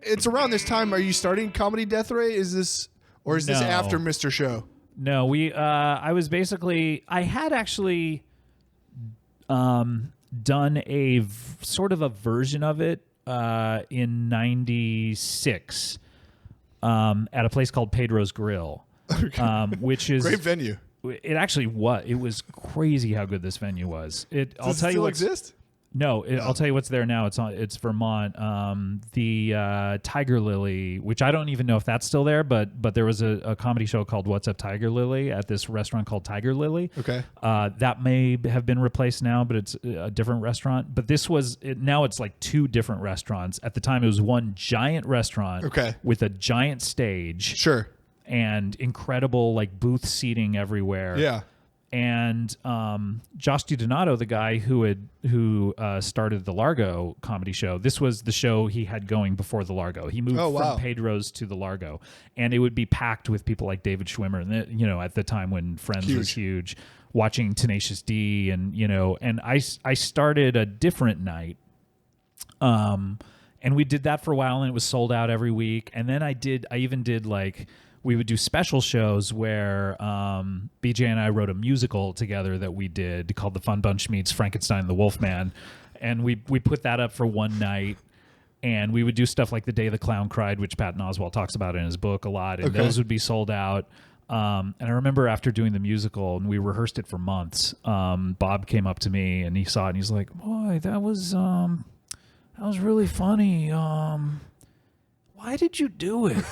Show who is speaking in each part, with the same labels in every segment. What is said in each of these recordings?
Speaker 1: it's around this time. Are you starting Comedy Death Ray? Is this after Mr. Show?
Speaker 2: No, I had actually done sort of a version of it in 96 at a place called Pedro's Grill, which is
Speaker 1: great venue.
Speaker 2: It actually was. It was crazy how good this venue was.
Speaker 1: Does it still exist?
Speaker 2: No, I'll tell you what's there now. It's Vermont. The Tiger Lily, which I don't even know if that's still there, but there was a comedy show called What's Up Tiger Lily at this restaurant called Tiger Lily.
Speaker 1: Okay.
Speaker 2: That may have been replaced now, but it's a different restaurant. But this was now it's like two different restaurants. At the time, it was one giant restaurant.
Speaker 1: Okay.
Speaker 2: With a giant stage.
Speaker 1: Sure.
Speaker 2: And incredible like booth seating everywhere.
Speaker 1: Yeah.
Speaker 2: And Josh DiDonato, the guy who started the Largo comedy show, this was the show he had going before the Largo. He moved from Pedro's to the Largo, and it would be packed with people like David Schwimmer, and at the time when Friends was huge, watching Tenacious D, and and I started a different night, and we did that for a while, and it was sold out every week, and then I even did like. We would do special shows where BJ and I wrote a musical together that we did called The Fun Bunch Meets Frankenstein and the Wolfman. And we put that up for one night. And we would do stuff like The Day the Clown Cried, which Patton Oswalt talks about in his book a lot. And those would be sold out. And I remember after doing the musical, and we rehearsed it for months, Bob came up to me and he saw it and he's like, boy, that was really funny. Why did you do it?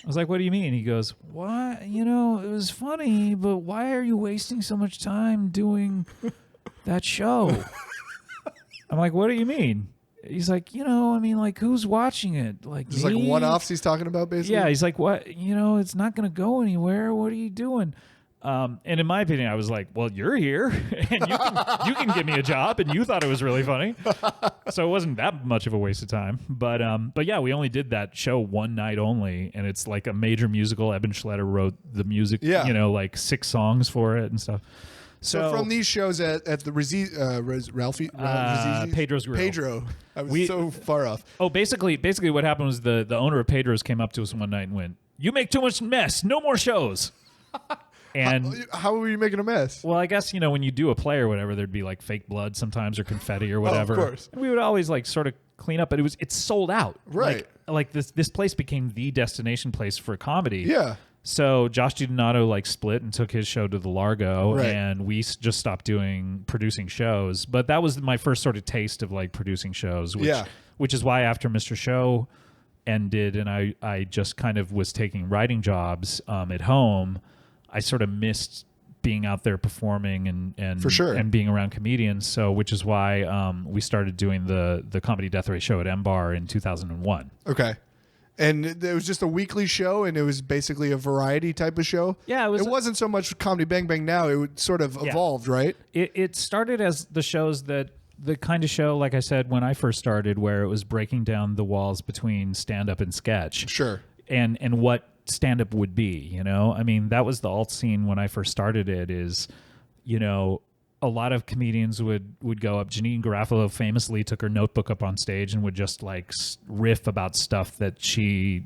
Speaker 2: I was like, what do you mean? He goes, why? It was funny, but why are you wasting so much time doing that show? I'm like, what do you mean? He's like, who's watching it? Like,
Speaker 1: just like one-offs he's talking about, basically?
Speaker 2: Yeah, he's like, what? It's not going to go anywhere. What are you doing? And in my opinion, I was like, well, you're here, and you can give me a job, and you thought it was really funny. So it wasn't that much of a waste of time. But yeah, we only did that show one night only, and it's like a major musical. Eben Schletter wrote the music, like 6 songs for it and stuff.
Speaker 1: So from these shows at the
Speaker 2: Pedro's Grill.
Speaker 1: Pedro. I was so far off.
Speaker 2: Oh, basically what happened was the owner of Pedro's came up to us one night and went, "You make too much mess. No more shows." And
Speaker 1: how were you making a mess?
Speaker 2: Well, I guess, when you do a play or whatever, there'd be like fake blood sometimes or confetti or whatever.
Speaker 1: Oh, of course.
Speaker 2: And we would always like sort of clean up, but it's sold out.
Speaker 1: Right.
Speaker 2: Like this place became the destination place for comedy.
Speaker 1: Yeah.
Speaker 2: So Josh DiDonato like split and took his show to the Largo,
Speaker 1: right.
Speaker 2: And we just stopped producing shows. But that was my first sort of taste of like producing shows, which is why after Mr. Show ended and I just kind of was taking writing jobs at home, I sort of missed being out there performing and
Speaker 1: for sure.
Speaker 2: and being around comedians. So, which is why we started doing the Comedy Death Ray show at M-Bar in 2001.
Speaker 1: Okay. And it was just a weekly show, and it was basically a variety type of show?
Speaker 2: Yeah. It
Speaker 1: wasn't so much Comedy Bang Bang now. It sort of evolved, right?
Speaker 2: It started as the shows that the kind of show, like I said, when I first started, where it was breaking down the walls between stand-up and sketch.
Speaker 1: Sure.
Speaker 2: And what stand-up would be, I mean, that was the alt scene when I first started it is, a lot of comedians would go up. Janine Garofalo famously took her notebook up on stage and would just like riff about stuff that she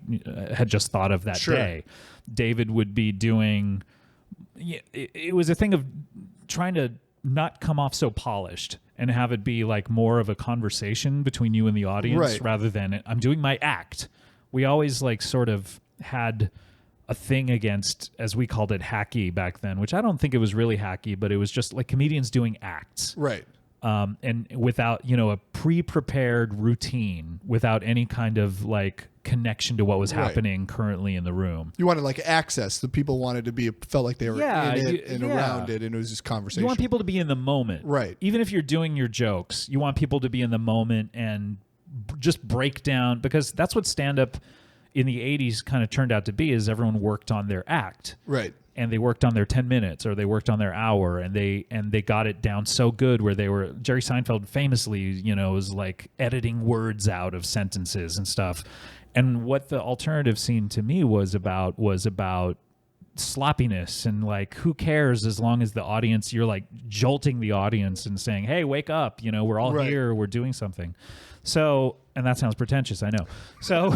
Speaker 2: had just thought of that day. David would be doing, it was a thing of trying to not come off so polished and have it be like more of a conversation between you and the audience rather than I'm doing my act. We always like sort of had a thing against, as we called it, hacky back then, which I don't think it was really hacky, but it was just like comedians doing acts.
Speaker 1: Right.
Speaker 2: And without, a pre-prepared routine, without any kind of like connection to what was happening currently in the room.
Speaker 1: You wanted like access. The people wanted to felt like they were in it and around it, and it was just conversation.
Speaker 2: You want people to be in the moment.
Speaker 1: Right.
Speaker 2: Even if you're doing your jokes, you want people to be in the moment and just break down, because that's what stand-up in the 80s kind of turned out to be, is everyone worked on their act.
Speaker 1: Right.
Speaker 2: And they worked on their 10 minutes or they worked on their hour, and they got it down so good where Jerry Seinfeld famously, was like editing words out of sentences and stuff. And what the alternative scene to me was about sloppiness and like who cares as long as the audience, you're like jolting the audience and saying, hey, wake up, we're all here, we're doing something. So, and that sounds pretentious, I know. So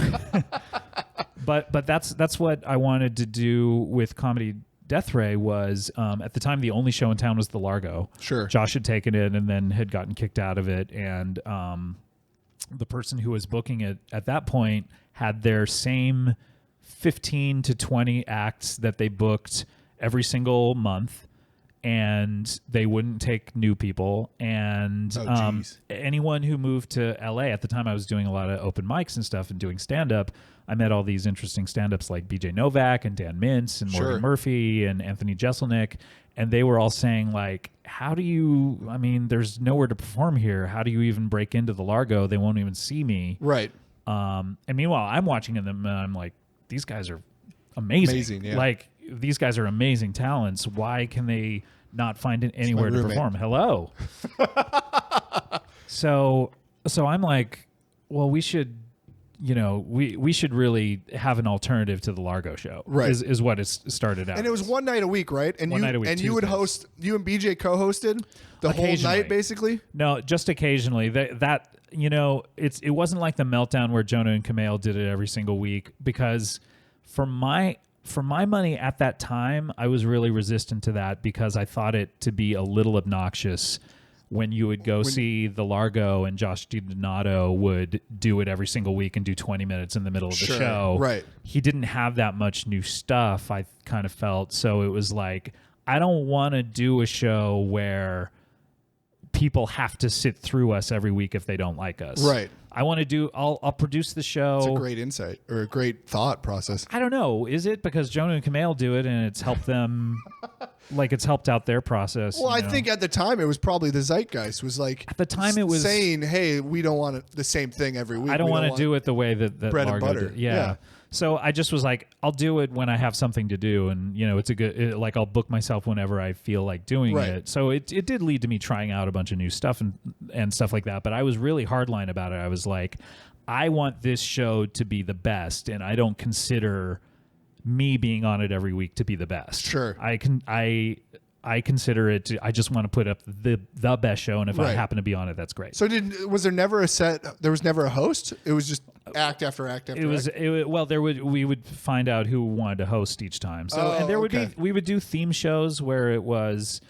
Speaker 2: but that's what I wanted to do with Comedy Death Ray was at the time the only show in town was the Largo.
Speaker 1: Sure.
Speaker 2: Josh had taken it and then had gotten kicked out of it, and the person who was booking it at that point had their same 15 to 20 acts that they booked every single month, and they wouldn't take new people. And anyone who moved to LA at the time, I was doing a lot of open mics and stuff and doing stand-up. I met all these interesting stand-ups like BJ Novak and Dan Mintz and Morgan Murphy and Anthony Jeselnik. And they were all saying, like, there's nowhere to perform here. How do you even break into the Largo? They won't even see me.
Speaker 1: Right.
Speaker 2: And meanwhile, I'm watching them and I'm like, these guys are amazing.
Speaker 1: Yeah.
Speaker 2: Like, these guys are amazing talents. Why can they not find anywhere to perform? Hello. So I'm like, well, we should, we should really have an alternative to the Largo show.
Speaker 1: Right.
Speaker 2: Is what it started out.
Speaker 1: And it was one night a week, right? And
Speaker 2: one night a week.
Speaker 1: And you would host. You and BJ co-hosted the whole night, basically.
Speaker 2: No, just occasionally. It wasn't like the Meltdown where Jonah and Kumail did it every single week, because for my money at that time, I was really resistant to that because I thought it to be a little obnoxious when you would go see the Largo and Josh DiDonato would do it every single week and do 20 minutes in the middle of the show.
Speaker 1: Right.
Speaker 2: He didn't have that much new stuff, I kind of felt. So it was like, I don't want to do a show where people have to sit through us every week if they don't like us.
Speaker 1: Right.
Speaker 2: I want to do, I'll produce the show.
Speaker 1: It's a great insight or a great thought process.
Speaker 2: I don't know. Is it because Jonah and Kumail do it and it's helped them, like it's helped out their process?
Speaker 1: Well, I think at the time it was probably the zeitgeist was like,
Speaker 2: at the time it was
Speaker 1: saying, hey, we don't want the same thing every week.
Speaker 2: I don't want to do it the way that
Speaker 1: bread
Speaker 2: Largo
Speaker 1: and butter.
Speaker 2: did. Yeah. So I just was like, I'll do it when I have something to do. And, it's a good, like I'll book myself whenever I feel like doing it. So it did lead to me trying out a bunch of new stuff and stuff like that. But I was really hardline about it. I was like, I want this show to be the best. And I don't consider me being on it every week to be the best.
Speaker 1: Sure.
Speaker 2: I consider it I just want to put up the best show, and if I happen to be on it, that's great.
Speaker 1: So was there never a set? There was never a host. It was just act after act after act.
Speaker 2: We would find out who wanted to host each time. So we would do theme shows where it was,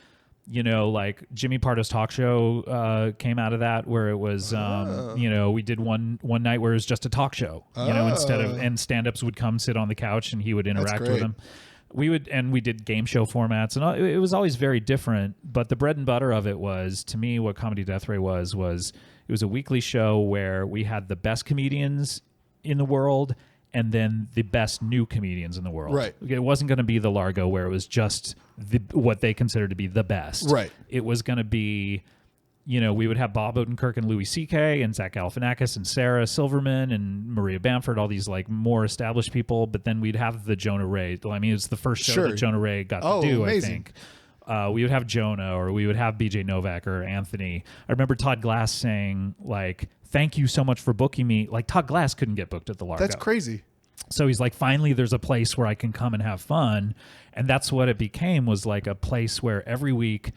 Speaker 2: like Jimmy Pardo's talk show came out of that, where it was we did one night where it was just a talk show, instead of, and stand-ups would come sit on the couch and he would interact with them. We did game show formats, and it was always very different. But the bread and butter of it was, to me, what Comedy Death Ray was it was a weekly show where we had the best comedians in the world and then the best new comedians in the world.
Speaker 1: Right.
Speaker 2: It wasn't going to be the Largo where it was just what they considered to be the best.
Speaker 1: Right.
Speaker 2: It was going to be, we would have Bob Odenkirk and Louis C.K. and Zach Galifianakis and Sarah Silverman and Maria Bamford, all these like more established people. But then we'd have the Jonah Ray. I mean, it's the first show that Jonah Ray got to do,
Speaker 1: amazing.
Speaker 2: I think. We would have Jonah, or we would have BJ Novak or Anthony. I remember Todd Glass saying, like, thank you so much for booking me. Like, Todd Glass couldn't get booked at the Largo.
Speaker 1: That's crazy.
Speaker 2: So he's like, finally, there's a place where I can come and have fun. And that's what it became, was like a place where every week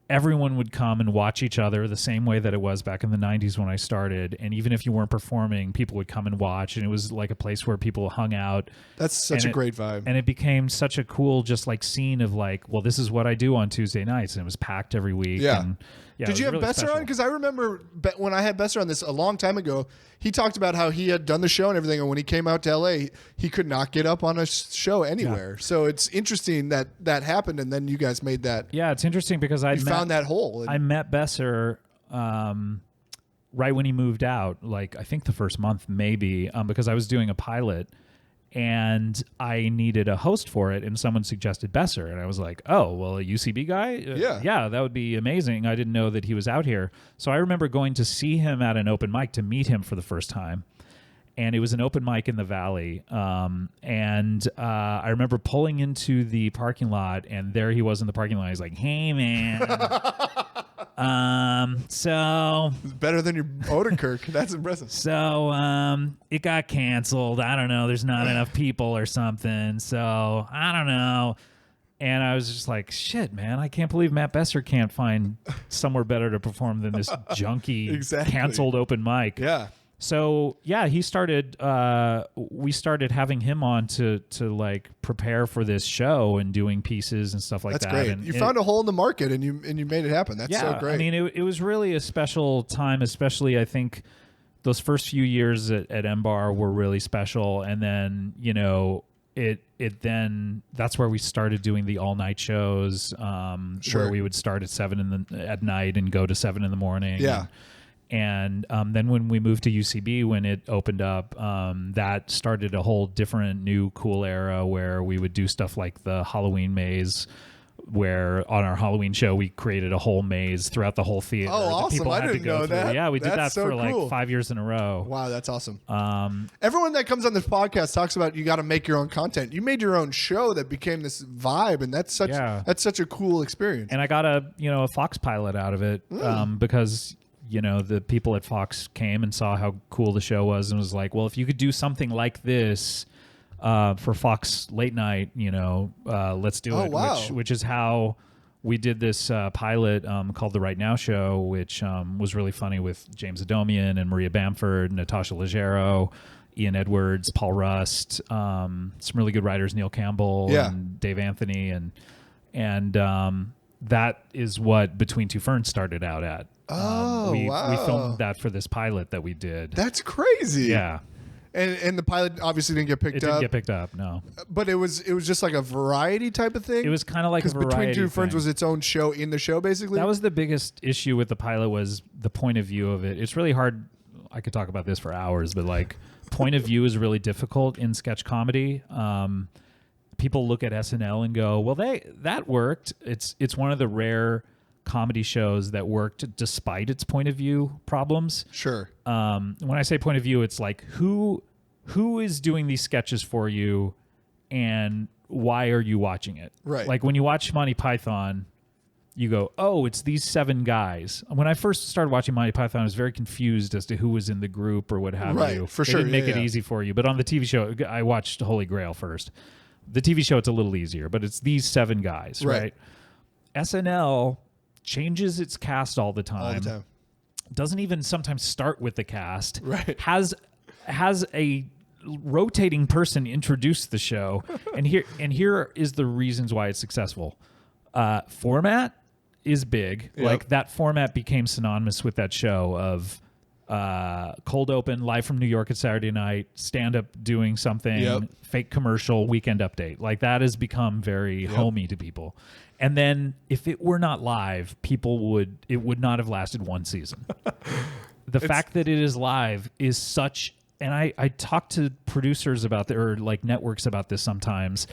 Speaker 2: everyone would come and watch each other the same way that it was back in the 90s when I started. And even if you weren't performing, people would come and watch. And it was like a place where people hung out.
Speaker 1: That's such a great vibe.
Speaker 2: And it became such a cool, just like scene of like, well, this is what I do on Tuesday nights. And it was packed every week.
Speaker 1: Yeah.
Speaker 2: And
Speaker 1: did you have
Speaker 2: really
Speaker 1: Besser
Speaker 2: special.
Speaker 1: on? Because I remember when I had Besser on this a long time ago, he talked about how he had done the show and everything. And when he came out to LA, he could not get up on a show anywhere. Yeah. So it's interesting that happened. And then you guys made that.
Speaker 2: Yeah, it's interesting because I
Speaker 1: found that hole.
Speaker 2: I met Besser right when he moved out, like I think the first month maybe, because I was doing a pilot and I needed a host for it, and someone suggested Besser, and I was like, oh, well, a UCB guy? Yeah, that would be amazing. I didn't know that he was out here. So I remember going to see him at an open mic to meet him for the first time, and it was an open mic in the Valley, and I remember pulling into the parking lot, and there he was in the parking lot. He's like, hey, man. So
Speaker 1: It's better than your Odenkirk. That's impressive.
Speaker 2: So it got canceled. I don't know. There's not enough people or something. So I don't know. And I was just like, shit, man, I can't believe Matt Besser can't find somewhere better to perform than this junky canceled open mic.
Speaker 1: Yeah.
Speaker 2: So yeah, he started. We started having him on to like prepare for this show and doing pieces and stuff like that.
Speaker 1: That's great.
Speaker 2: And
Speaker 1: you found a hole in the market and you made it happen. That's so great.
Speaker 2: I mean, it was really a special time, especially I think those first few years at MBAR were really special, and then it then that's where we started doing the all night shows, where we would start at 7 at night and go to 7 in the morning.
Speaker 1: Yeah.
Speaker 2: And then when we moved to UCB, when it opened up, that started a whole different new cool era where we would do stuff like the Halloween maze, where on our Halloween show we created a whole maze throughout the whole theater.
Speaker 1: Oh, awesome.
Speaker 2: People
Speaker 1: I
Speaker 2: had
Speaker 1: didn't
Speaker 2: to go
Speaker 1: know
Speaker 2: through.
Speaker 1: that.
Speaker 2: Yeah, we did that
Speaker 1: so
Speaker 2: for
Speaker 1: cool.
Speaker 2: like 5 years in a row.
Speaker 1: Wow, that's awesome. Everyone that comes on this podcast talks about you got to make your own content. You made your own show that became this vibe, and that's such a cool experience.
Speaker 2: And I got a Fox pilot out of it because the people at Fox came and saw how cool the show was and was like, well, if you could do something like this for Fox late night, let's do it.
Speaker 1: Wow.
Speaker 2: Which is how we did this pilot called The Right Now Show, which was really funny with James Adomian and Maria Bamford, Natasha Leggero, Ian Edwards, Paul Rust, some really good writers, Neil Campbell and Dave Anthony. And that is what Between Two Ferns started out at. We filmed that for this pilot that we did.
Speaker 1: That's crazy.
Speaker 2: Yeah.
Speaker 1: And the pilot obviously didn't get picked up.
Speaker 2: It didn't get picked up, no.
Speaker 1: But it was just like a variety type of thing.
Speaker 2: It was kind of like a variety.
Speaker 1: Because Between Two Ferns
Speaker 2: thing.
Speaker 1: was its own show in the show, basically.
Speaker 2: That was the biggest issue with the pilot, was the point of view of it. It's really hard. I could talk about this for hours, but like point of view is really difficult in sketch comedy. People look at SNL and go, "Well, that worked." It's one of the rare comedy shows that worked despite its point of view problems.
Speaker 1: Sure.
Speaker 2: When I say point of view, it's like who is doing these sketches for you, and why are you watching it?
Speaker 1: Right.
Speaker 2: Like when you watch Monty Python, you go, "Oh, it's these 7 guys." When I first started watching Monty Python, I was very confused as to who was in the group or what have you.
Speaker 1: Right, for
Speaker 2: They
Speaker 1: sure.
Speaker 2: didn't make it easy for you. But on the TV show, I watched Holy Grail first. The TV show, it's a little easier, but it's these 7 guys, right? SNL changes its cast all the time.
Speaker 1: All the time.
Speaker 2: Doesn't even sometimes start with the cast.
Speaker 1: Right.
Speaker 2: Has a rotating person introduce the show, and here is the reasons why it's successful. Format is big.
Speaker 1: Yep.
Speaker 2: Like that format became synonymous with that show of cold open, live from New York at Saturday night, stand up doing something, fake commercial, weekend update. Like that has become very homey to people. And then if it were not live, it would not have lasted one season. The fact that it is live is such, and I talk to producers about or like networks about this sometimes.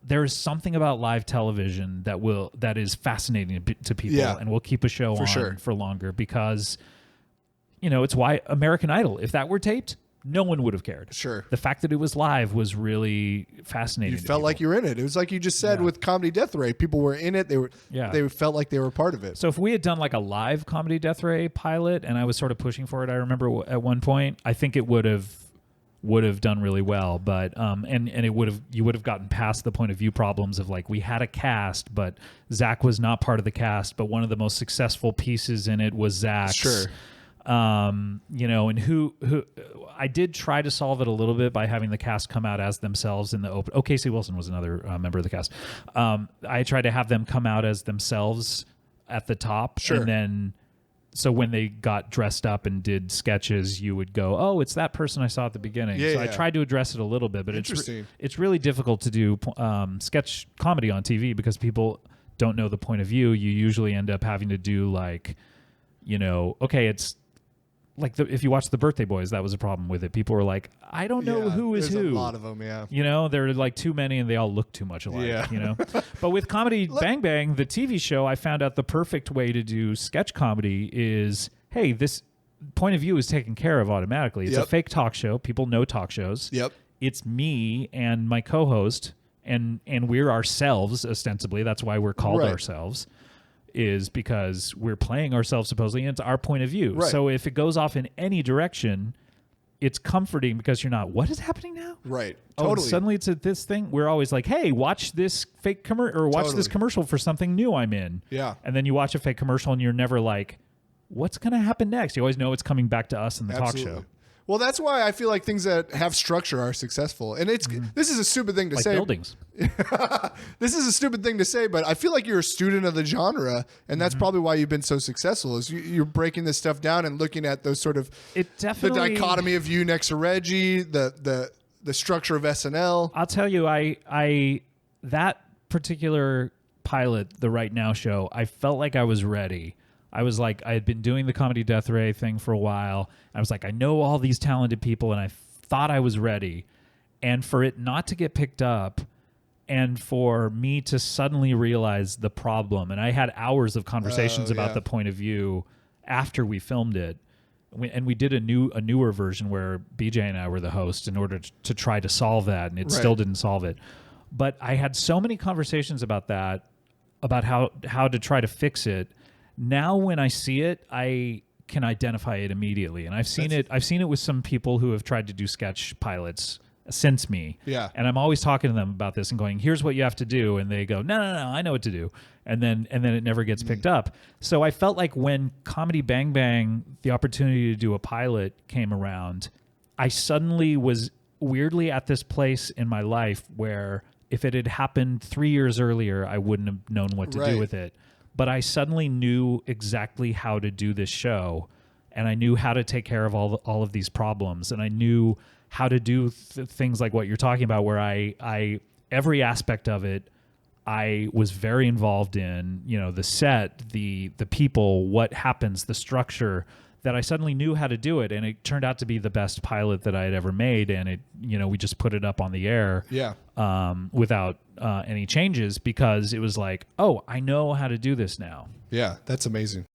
Speaker 2: There is something about live television that is fascinating to people and will keep a show on for longer because it's why American Idol, if that were taped, no one would have cared.
Speaker 1: Sure.
Speaker 2: The fact that it was live was really fascinating.
Speaker 1: You felt like you were in it. It was like you just said with Comedy Death Ray. People were in it. They felt like they were part of it.
Speaker 2: So if we had done like a live Comedy Death Ray pilot and I was sort of pushing for it, I remember at one point, I think it would have done really well, but and you would have gotten past the point of view problems of like we had a cast, but Zach was not part of the cast, but one of the most successful pieces in it was Zach's.
Speaker 1: Sure.
Speaker 2: And who I did try to solve it a little bit by having the cast come out as themselves in the open. Oh, Casey Wilson was another member of the cast. I tried to have them come out as themselves at the top.
Speaker 1: Sure.
Speaker 2: And then, so when they got dressed up and did sketches, you would go, "Oh, it's that person I saw at the beginning." I tried to address it a little bit, but it's really difficult to do sketch comedy on TV because people don't know the point of view. You usually end up having to do like, okay, it's like if you watch The Birthday Boys, that was a problem with it. People were like, "I don't know who is who."
Speaker 1: There's a lot of them,
Speaker 2: there are like too many and they all look too much alike, But with Comedy Bang Bang, the TV show, I found out the perfect way to do sketch comedy is, hey, this point of view is taken care of automatically. It's a fake talk show. People know talk shows.
Speaker 1: Yep.
Speaker 2: It's me and my co-host, and we're ourselves, ostensibly. That's why we're called ourselves. is because we're playing ourselves supposedly, and it's our point of view.
Speaker 1: Right.
Speaker 2: So if it goes off in any direction, it's comforting because you're not, what is happening now?
Speaker 1: Right.
Speaker 2: Oh,
Speaker 1: Totally.
Speaker 2: suddenly it's at this thing. We're always like, hey, watch this fake commercial or watch this commercial for something new I'm in.
Speaker 1: Yeah.
Speaker 2: And then you watch a fake commercial and you're never like, what's going to happen next? You always know it's coming back to us in the talk show.
Speaker 1: Well, that's why I feel like things that have structure are successful. And this is a stupid thing to
Speaker 2: like
Speaker 1: say.
Speaker 2: Buildings.
Speaker 1: This is a stupid thing to say, but I feel like you're a student of the genre, and that's probably why you've been so successful. Is you're breaking this stuff down and looking at those sort of the dichotomy of you next to Reggie, the structure of SNL.
Speaker 2: I'll tell you, I that particular pilot, the Right Now show, I felt like I was ready. I was like, I had been doing the Comedy Death Ray thing for a while. I was like, I know all these talented people, and I thought I was ready. And for it not to get picked up, and for me to suddenly realize the problem, and I had hours of conversations about the point of view after we filmed it. And we did a newer version where BJ and I were the host in order to try to solve that, and it still didn't solve it. But I had so many conversations about that, about how to try to fix it. Now when I see it, I can identify it immediately. And I've seen it with some people who have tried to do sketch pilots since me.
Speaker 1: Yeah.
Speaker 2: And I'm always talking to them about this and going, here's what you have to do. And they go, no, I know what to do. And then it never gets picked up. So I felt like when Comedy Bang Bang, the opportunity to do a pilot came around, I suddenly was weirdly at this place in my life where if it had happened 3 years earlier, I wouldn't have known what to do with it. But I suddenly knew exactly how to do this show, and I knew how to take care of all of these problems, and I knew how to do things like what you're talking about, where I every aspect of it, I was very involved in, the set, the people, what happens, the structure, that I suddenly knew how to do it. And it turned out to be the best pilot that I had ever made. And it, we just put it up on the air without any changes, because it was like, oh, I know how to do this now.
Speaker 1: Yeah, that's amazing.